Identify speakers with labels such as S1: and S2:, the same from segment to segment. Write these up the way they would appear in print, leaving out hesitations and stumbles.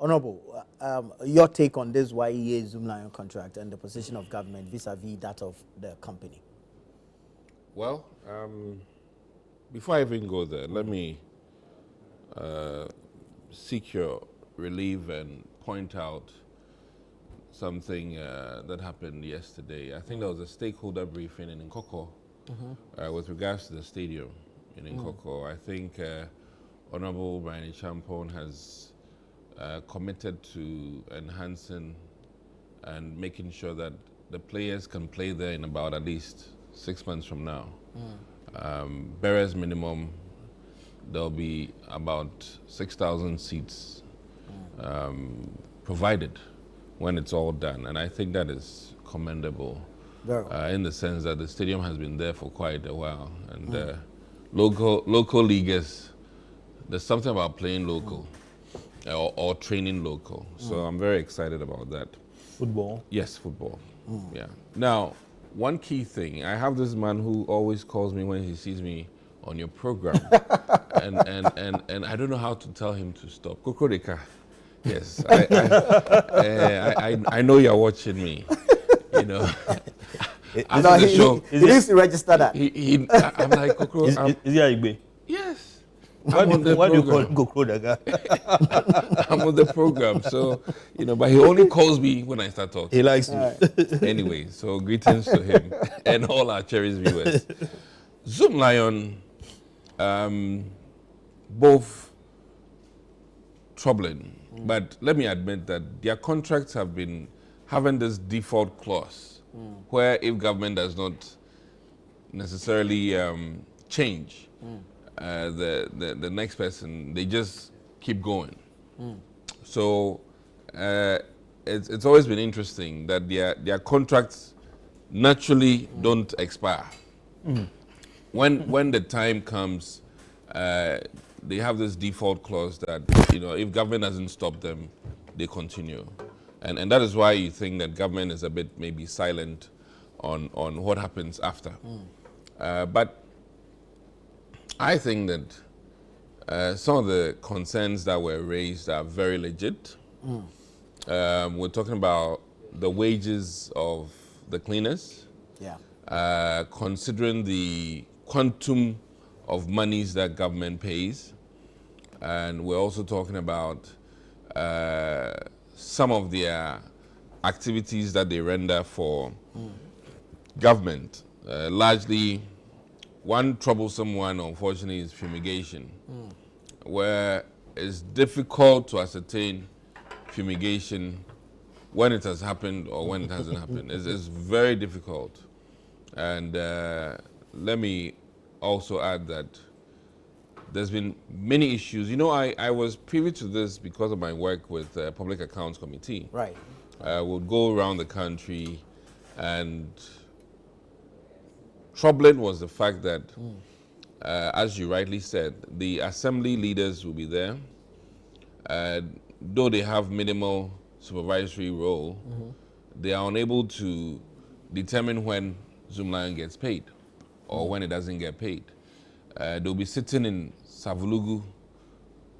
S1: Honorable, your take on this YEA Zoom Lion contract and the position of government vis-a-vis that of the company?
S2: Well, before I even go there, let me seek your relief and point out something that happened yesterday. I think there was a stakeholder briefing in Nkoko with regards to the stadium in Nkoko. I think Honorable Brian Champon has committed to enhancing and making sure that the players can play there in about at least 6 months from now. Barriers minimum, there'll be about 6,000 seats provided when it's all done. And I think that is commendable in the sense that the stadium has been there for quite a while. And local leaguers, there's something about playing local or training local. So I'm very excited about that.
S3: Football?
S2: Yes, football. Yeah. Now, one key thing, I have this man who always calls me when he sees me on your program. and I don't know how to tell him to stop. Kokodeka. Yes. I know you're watching me. You know.
S1: No, he needs to register that.
S2: I'm like, Kokoro.
S3: Is he Igbe?
S2: Yes.
S3: Why do you call him Kokodeka?
S2: I'm on the program, so, you know, but he only calls me when I start talking.
S3: He likes you.
S2: Anyway, so greetings to him and all our cherished viewers. Zoom Lion, both troubling, but let me admit that their contracts have been having this default clause where if government does not necessarily change the next person, they just keep going. So it's always been interesting that their contracts naturally don't expire. When the time comes, they have this default clause that, you know, if government doesn't stop them, they continue. And that is why you think that government is a bit maybe silent on what happens after. But I think that some of the concerns that were raised are very legit. We're talking about the wages of the cleaners.
S1: Yeah.
S2: Considering the quantum of monies that government pays. And we're also talking about some of their activities that they render for government. Largely, one troublesome one, unfortunately, is fumigation, where it's difficult to ascertain fumigation when it has happened or when it hasn't happened. It's very difficult. And let me also add that there's been many issues. You know, I was privy to this because of my work with the Public Accounts Committee.
S1: Right.
S2: We'll go around the country, and troubling was the fact that, as you rightly said, the assembly leaders will be there. Though they have minimal supervisory role, they are unable to determine when Zoom Lion gets paid or when it doesn't get paid. They'll be sitting in Savulugu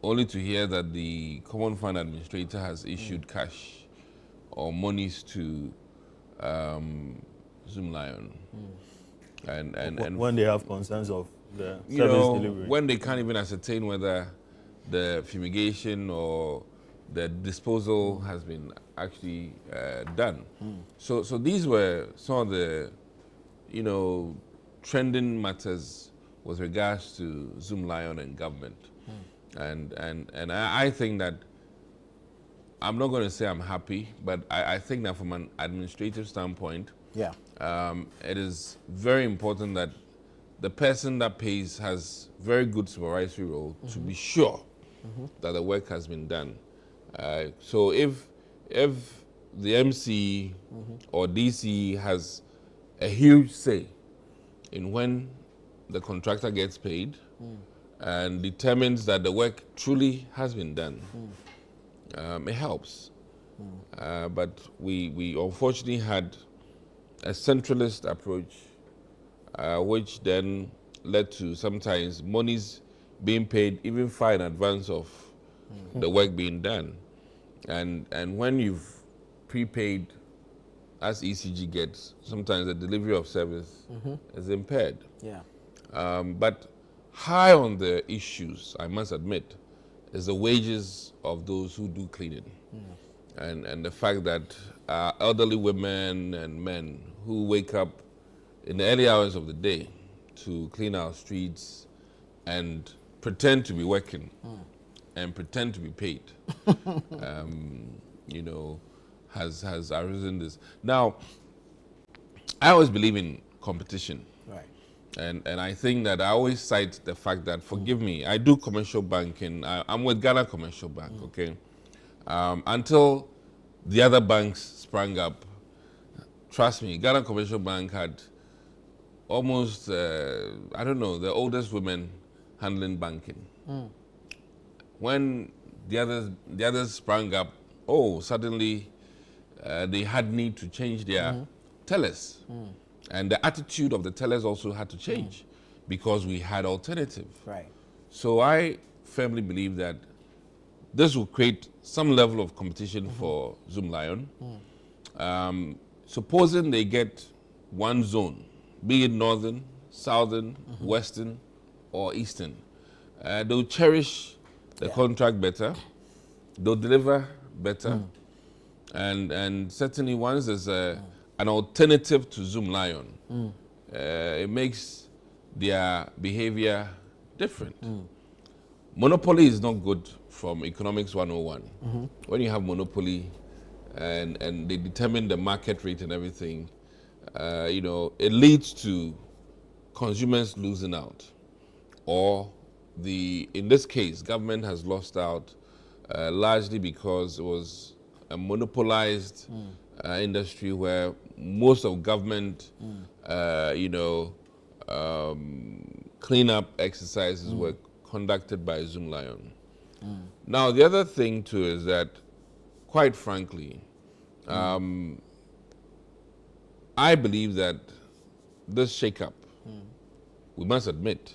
S2: only to hear that the Common Fund Administrator has issued cash or monies to Zoom Lion. And
S3: when they have concerns of the
S2: you
S3: service
S2: know,
S3: delivery.
S2: when they can't even ascertain whether the fumigation or the disposal has been actually done. So these were some of the, you know, trending matters with regards to Zoom Lion and government. And I think that, I'm not going to say I'm happy, but I think that from an administrative standpoint,
S1: Yeah.
S2: it is very important that the person that pays has very good supervisory role to be sure that the work has been done. So if the MC or DC has a huge say in when the contractor gets paid and determines that the work truly has been done, it helps. But we unfortunately had a centralist approach, which then led to sometimes monies being paid even far in advance of the work being done. And when you've prepaid, as ECG gets, sometimes the delivery of service is impaired.
S1: Yeah.
S2: But high on the issues, I must admit, is the wages of those who do cleaning. And the fact that elderly women and men who wake up in the early hours of the day to clean our streets and pretend to be working and pretend to be paid, you know, has arisen this. Now, I always believe in competition.
S1: Right.
S2: And I think that I always cite the fact that, forgive me, I do commercial banking. I'm with Ghana Commercial Bank, okay? Until the other banks sprang up, trust me, Ghana Commercial Bank had almost, I don't know, the oldest women handling banking. When the others sprang up, suddenly they had need to change their tellers. And the attitude of the tellers also had to change because we had alternative.
S1: Right.
S2: So I firmly believe that this will create some level of competition for Zoom Lion. Supposing they get one zone, be it northern, southern, western, or eastern, they'll cherish the contract better, they'll deliver better, and certainly once there's an alternative to Zoom Lion, it makes their behavior different. Monopoly is not good from Economics 101. When you have monopoly and they determine the market rate and everything, you know, it leads to consumers losing out. Or in this case, government has lost out largely because it was a monopolized industry where most of government, you know, cleanup exercises were conducted by Zoom Lion. Now, the other thing too is that, quite frankly, I believe that this shakeup, we must admit,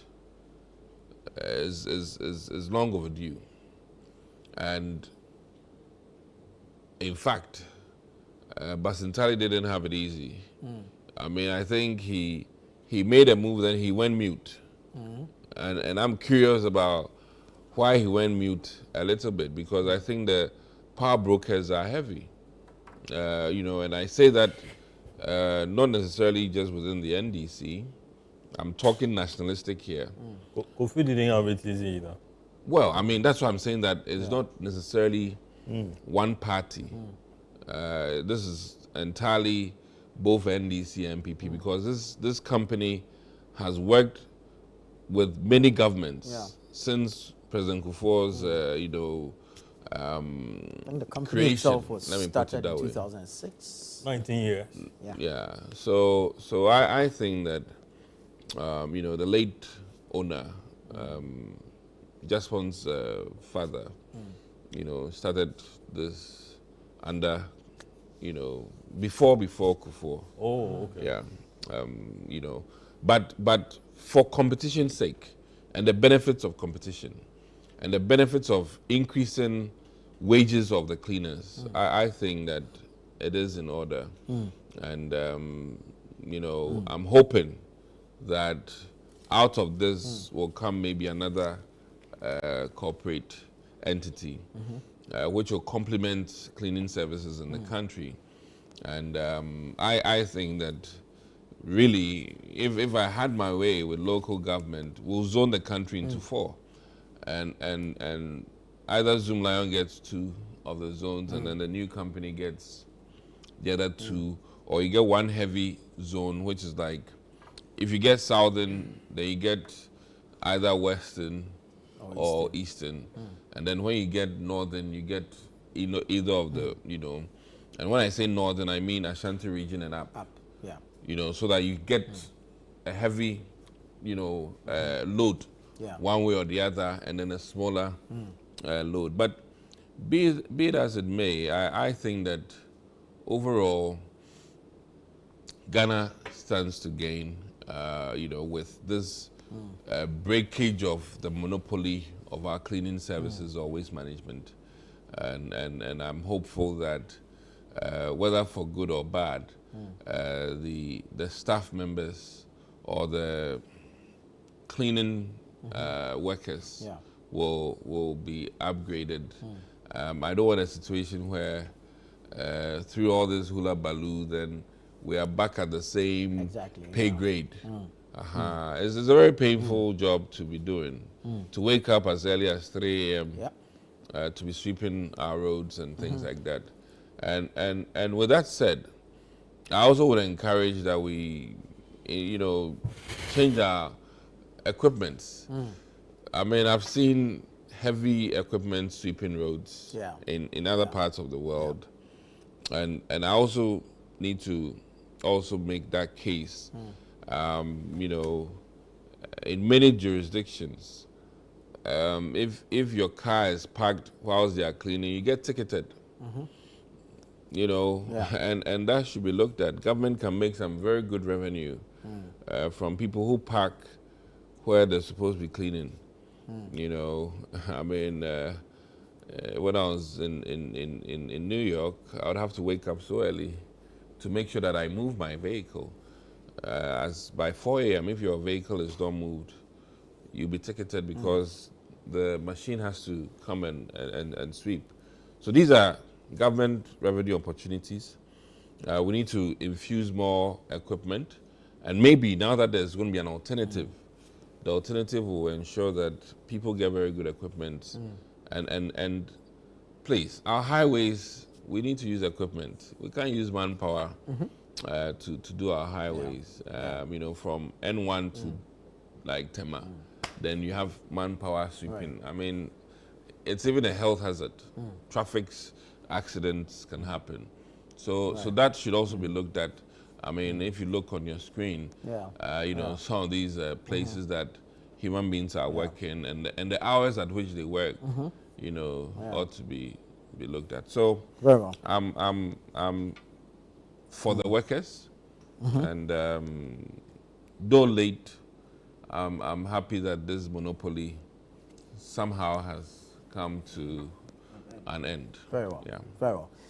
S2: is long overdue. And in fact, Basintali didn't have it easy. I mean, I think he made a move, then he went mute. And I'm curious about why he went mute a little bit, because I think the power brokers are heavy. You know, and I say that not necessarily just within the NDC. I'm talking nationalistic here.
S3: Kofi didn't have it easy either.
S2: Well, I mean, that's why I'm saying that it's not necessarily one party. This is entirely both NDC and MPP, because this company has worked with many governments since President Kufuor's, you know,
S1: And the company
S2: creation.
S1: itself was
S2: Let me put
S1: started
S2: it that
S1: in
S2: way.
S1: 2006.
S3: 19 years.
S2: Yeah. So I think that, you know, the late owner, Jaspon's father, you know, started this under, you know, before Kufuor.
S3: Oh, okay.
S2: Yeah. You know, but for competition's sake and the benefits of competition and the benefits of increasing wages of the cleaners, I think that it is in order. And, you know, I'm hoping that out of this will come maybe another corporate entity which will complement cleaning services in the country. And I think that really, if I had my way with local government, we'll zone the country into four. And either Zoom Lion gets 2 of the zones and then the new company gets the other 2, or you get one heavy zone, which is like, if you get southern, then you get either western or eastern. And then when you get northern, you get either of the, you know. And when I say northern, I mean Ashanti region and up.
S1: Yeah.
S2: You know, so that you get a heavy, you know, load one way or the other, and then a smaller load. But be it as it may, I think that overall, Ghana stands to gain, you know, with this breakage of the monopoly of our cleaning services or waste management. and I'm hopeful that whether for good or bad, the staff members or the cleaning workers
S1: Yeah.
S2: will be upgraded. I don't want a situation where through all this hula baloo, then we are back at the same
S1: Exactly,
S2: pay
S1: yeah.
S2: grade. It's a very painful job to be doing. To wake up as early as 3 a.m.
S1: Yeah.
S2: To be sweeping our roads and things like that. And with that said, I also would encourage that we, change our equipments. I mean, I've seen heavy equipment sweeping roads
S1: Yeah.
S2: in other parts of the world, and I also need to also make that case. In many jurisdictions, if your car is parked whilst they are cleaning, you get ticketed.
S1: Yeah.
S2: And that should be looked at. Government can make some very good revenue from people who park where they're supposed to be cleaning. I mean, when I was in New York, I would have to wake up so early to make sure that I move my vehicle. As by 4 a.m., if your vehicle is not moved, you'll be ticketed because the machine has to come and sweep. So these are government revenue opportunities. We need to infuse more equipment, and maybe now that there's going to be an alternative, the alternative will ensure that people get very good equipment. And please, our highways, we need to use equipment. We can't use manpower to do our highways. From N1 to like Tema, then you have manpower sweeping. I mean, it's even a health hazard. Traffic accidents can happen. So that should also be looked at. I mean, if you look on your screen, some of these places that human beings are working and the hours at which they work, ought to be looked at. So
S1: Very well.
S2: I'm for the workers, and though late, I'm happy that this monopoly somehow has come to an end.
S1: Very well.
S2: Yeah.
S1: Very well.